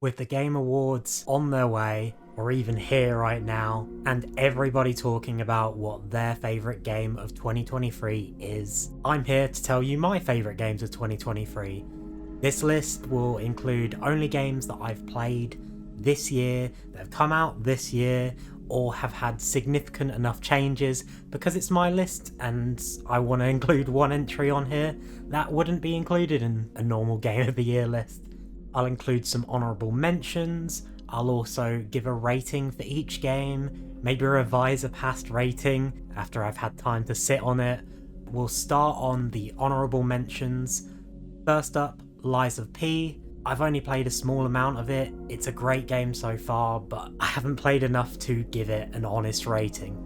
With the Game Awards on their way, or even here right now, and everybody talking about what their favourite game of 2023 is, I'm here to tell you my favourite games of 2023. This list will include only games that I've played this year, that have come out this year, or have had significant enough changes because it's my list and I want to include one entry on here that wouldn't be included in a normal Game of the Year list. I'll include some honourable mentions, I'll also give a rating for each game, maybe revise a past rating after I've had time to sit on it. We'll start on the honourable mentions. First up, Lies of P. I've only played a small amount of it, it's a great game so far, but I haven't played enough to give it an honest rating.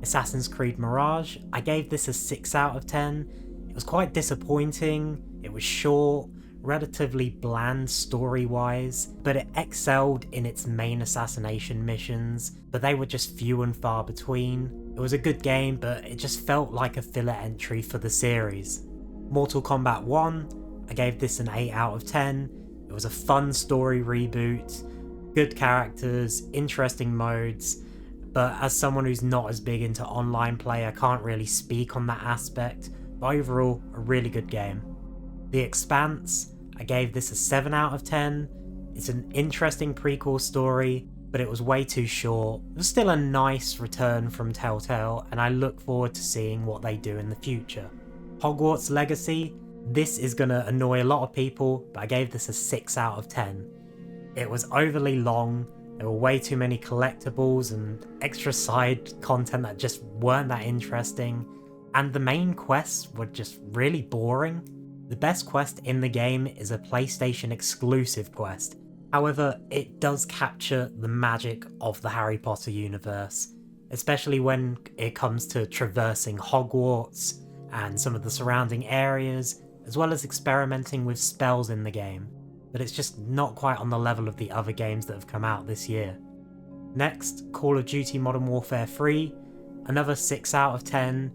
Assassin's Creed Mirage, I gave this a 6 out of 10. It was quite disappointing, it was short, relatively bland story-wise, but it excelled in its main assassination missions, but they were just few and far between. It was a good game, but it just felt like a filler entry for the series. Mortal Kombat 1, I gave this an 8 out of 10. It was a fun story reboot, good characters, interesting modes, but as someone who's not as big into online play, I can't really speak on that aspect, but overall, a really good game. The Expanse, I gave this a 7 out of 10. It's an interesting prequel story, but it was way too short. It was still a nice return from Telltale, and I look forward to seeing what they do in the future. Hogwarts Legacy, this is gonna annoy a lot of people, but I gave this a 6 out of 10. It was overly long, there were way too many collectibles and extra side content that just weren't that interesting, and the main quests were just really boring. The best quest in the game is a PlayStation exclusive quest. However, it does capture the magic of the Harry Potter universe, especially when it comes to traversing Hogwarts and some of the surrounding areas, as well as experimenting with spells in the game, but it's just not quite on the level of the other games that have come out this year. Next, Call of Duty Modern Warfare 3, another 6 out of 10.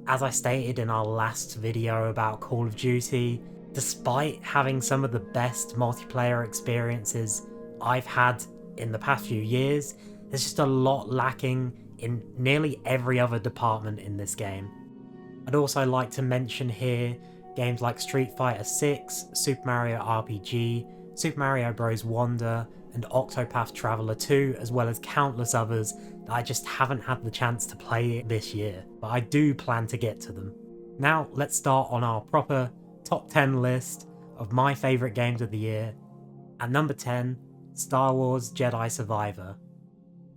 As I stated in our last video about Call of Duty, despite having some of the best multiplayer experiences I've had in the past few years, there's just a lot lacking in nearly every other department in this game. I'd also like to mention here games like Street Fighter 6, Super Mario RPG, Super Mario Bros. Wonder, and Octopath Traveler 2, as well as countless others that I just haven't had the chance to play this year, but I do plan to get to them. Now let's start on our proper top 10 list of my favourite games of the year. At number 10, Star Wars Jedi Survivor.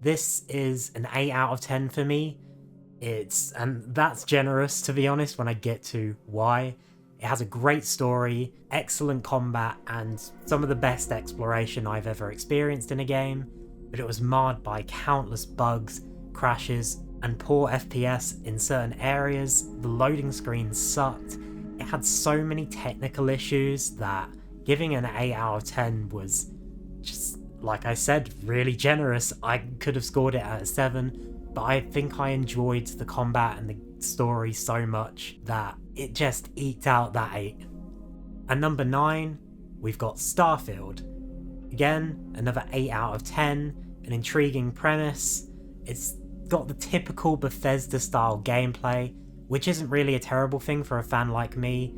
This is an 8 out of 10 for me. And that's generous to be honest when I get to why. It has a great story, excellent combat, and some of the best exploration I've ever experienced in a game, but it was marred by countless bugs, crashes, and poor FPS in certain areas. The loading screen sucked. It had so many technical issues that giving an 8 out of 10 was just, like I said, really generous. I could have scored it at a 7, but I think I enjoyed the combat and the story so much that it just eked out that 8. At number 9, we've got Starfield. Again, another 8 out of 10, an intriguing premise. It's got the typical Bethesda style gameplay, which isn't really a terrible thing for a fan like me.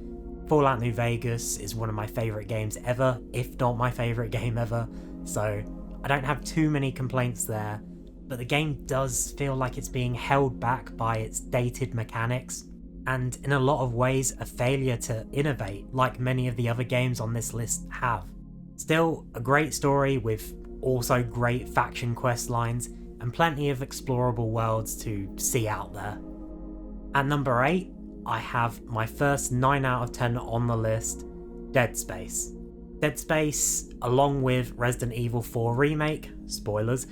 Fallout New Vegas is one of my favourite games ever, if not my favourite game ever, so I don't have too many complaints there, but the game does feel like it's being held back by its dated mechanics, and in a lot of ways a failure to innovate like many of the other games on this list have. Still, a great story with also great faction quest lines and plenty of explorable worlds to see out there. At number 8, I have my first 9 out of 10 on the list, Dead Space. Dead Space, along with Resident Evil 4 Remake, spoilers,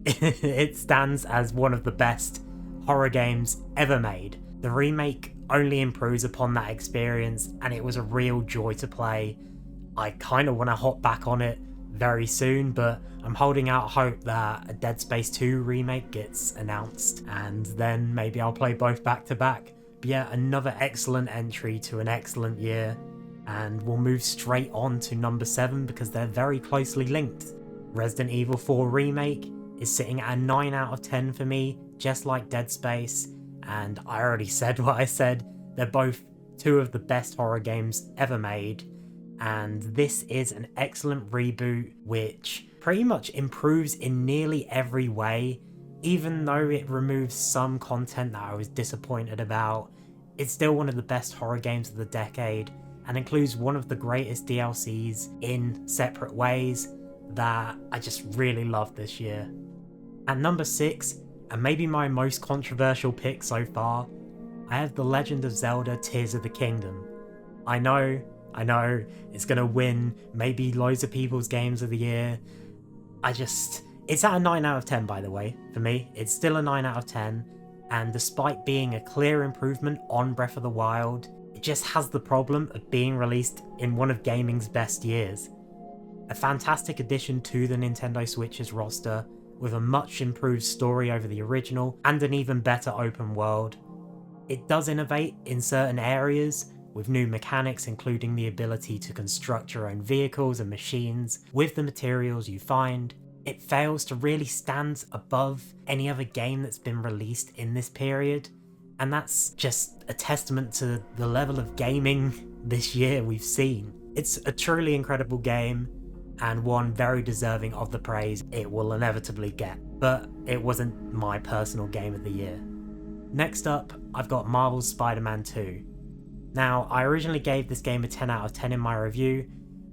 it stands as one of the best horror games ever made. The remake only improves upon that experience, and it was a real joy to play. I kind of want to hop back on it very soon, but I'm holding out hope that a Dead Space 2 remake gets announced, and then maybe I'll play both back to back. But yeah, another excellent entry to an excellent year. And we'll move straight on to number 7 because they're very closely linked. Resident Evil 4 Remake is sitting at a 9 out of 10 for me, just like Dead Space, and I already said what I said. They're both two of the best horror games ever made, and this is an excellent reboot which pretty much improves in nearly every way. Even though it removes some content that I was disappointed about, it's still one of the best horror games of the decade, and includes one of the greatest DLCs in separate ways that I just really loved this year. At number 6, and maybe my most controversial pick so far, I have The Legend of Zelda Tears of the Kingdom. I know, it's gonna win maybe loads of people's games of the year. It's at a 9 out of 10 by the way, for me. It's still a 9 out of 10, and despite being a clear improvement on Breath of the Wild, it just has the problem of being released in one of gaming's best years. A fantastic addition to the Nintendo Switch's roster, with a much improved story over the original and an even better open world. It does innovate in certain areas, with new mechanics including the ability to construct your own vehicles and machines with the materials you find. It fails to really stand above any other game that's been released in this period, and that's just a testament to the level of gaming this year we've seen. It's a truly incredible game, and one very deserving of the praise it will inevitably get, but it wasn't my personal game of the year. Next up, I've got Marvel's Spider-Man 2. Now, I originally gave this game a 10 out of 10 in my review,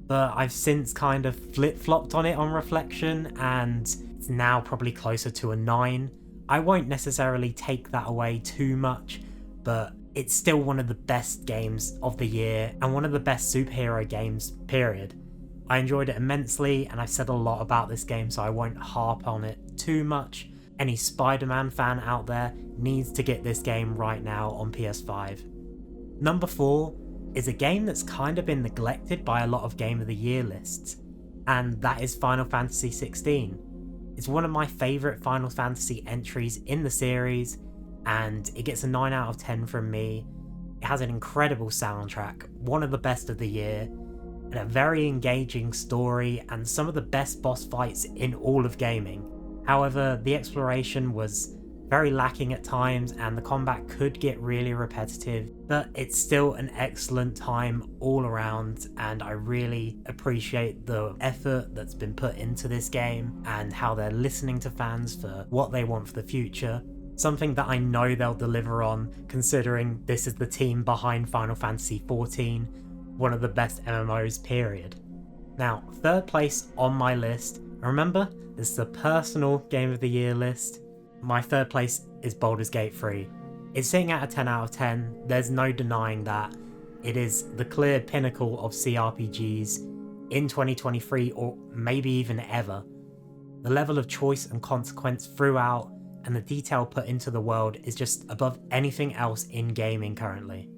but I've since kind of flip-flopped on it on reflection, and it's now probably closer to a 9. I won't necessarily take that away too much, but it's still one of the best games of the year, and one of the best superhero games, period. I enjoyed it immensely, and I've said a lot about this game, so I won't harp on it too much. Any Spider-Man fan out there needs to get this game right now on PS5. Number 4 is a game that's kind of been neglected by a lot of Game of the Year lists, and that is Final Fantasy XVI. It's one of my favourite Final Fantasy entries in the series, and it gets a 9 out of 10 from me. It has an incredible soundtrack, one of the best of the year, and a very engaging story, and some of the best boss fights in all of gaming. However, the exploration was very lacking at times, and the combat could get really repetitive, but it's still an excellent time all around, and I really appreciate the effort that's been put into this game and how they're listening to fans for what they want for the future. Something that I know they'll deliver on, considering this is the team behind Final Fantasy XIV, one of the best MMOs, period. Now, third place on my list, remember, this is a personal Game of the Year list. My third place is Baldur's Gate 3. It's sitting at a 10 out of 10, there's no denying that. It is the clear pinnacle of CRPGs in 2023, or maybe even ever. The level of choice and consequence throughout, and the detail put into the world is just above anything else in gaming currently.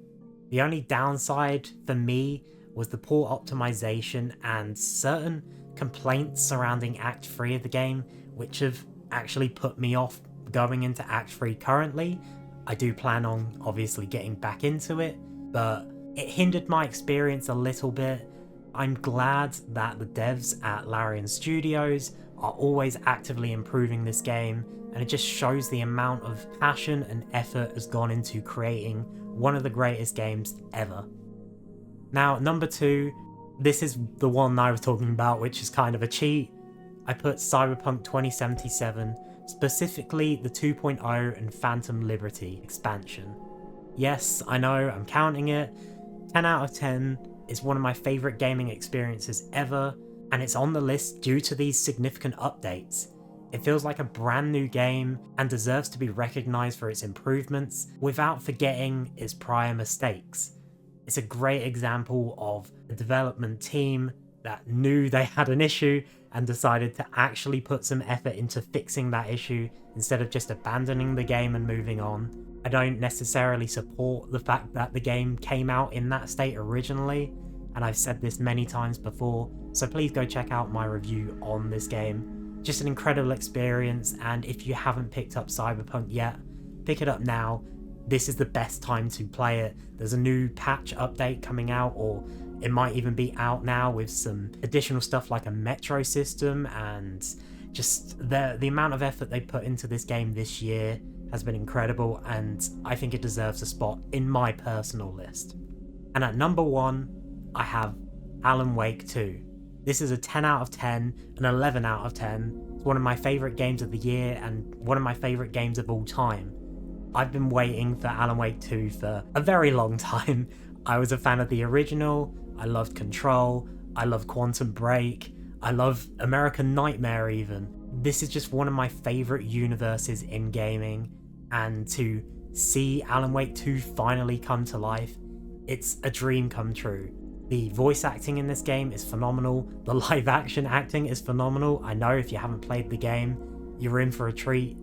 The only downside for me was the poor optimization and certain complaints surrounding Act 3 of the game, which have actually put me off going into Act 3 currently. I do plan on obviously getting back into it, but it hindered my experience a little bit. I'm glad that the devs at Larian Studios are always actively improving this game, and it just shows the amount of passion and effort has gone into creating one of the greatest games ever. Now, number 2, this is the one I was talking about, which is kind of a cheat. I put Cyberpunk 2077, specifically the 2.0 and Phantom Liberty expansion. Yes, I know, I'm counting it. 10 out of 10 is one of my favourite gaming experiences ever, and it's on the list due to these significant updates. It feels like a brand new game and deserves to be recognised for its improvements without forgetting its prior mistakes. It's a great example of a development team that knew they had an issue and decided to actually put some effort into fixing that issue instead of just abandoning the game and moving on. I don't necessarily support the fact that the game came out in that state originally, and I've said this many times before, so please go check out my review on this game. Just an incredible experience, and if you haven't picked up Cyberpunk yet, pick it up now. This is the best time to play it. There's a new patch update coming out, or It might even be out now with some additional stuff like a metro system, and just the amount of effort they put into this game this year has been incredible, and I think it deserves a spot in my personal list. And at number 1, I have Alan Wake 2. This is a 10 out of 10, an 11 out of 10. It's one of my favourite games of the year and one of my favourite games of all time. I've been waiting for Alan Wake 2 for a very long time. I was a fan of the original, I loved Control, I loved Quantum Break, I love American Nightmare even. This is just one of my favourite universes in gaming, and to see Alan Wake 2 finally come to life, it's a dream come true. The voice acting in this game is phenomenal, the live action acting is phenomenal. I know if you haven't played the game, you're in for a treat.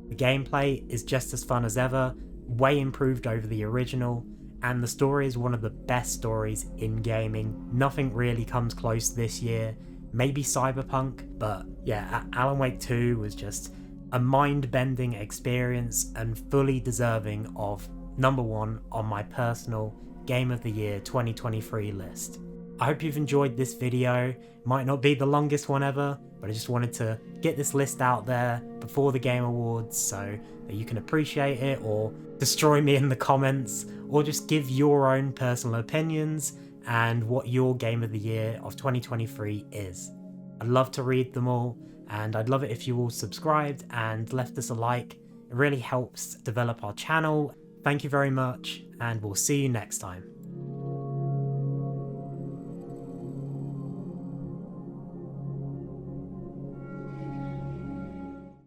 The gameplay is just as fun as ever, way improved over the original, and the story is one of the best stories in gaming. Nothing really comes close this year, maybe Cyberpunk, but yeah, Alan Wake 2 was just a mind-bending experience and fully deserving of number 1 on my personal Game of the Year 2023 list. I hope you've enjoyed this video. Might not be the longest one ever, but I just wanted to get this list out there before the Game Awards so that you can appreciate it, or destroy me in the comments, or just give your own personal opinions and what your Game of the Year of 2023 is. I'd love to read them all, and I'd love it if you all subscribed and left us a like. It really helps develop our channel. Thank you very much, and we'll see you next time.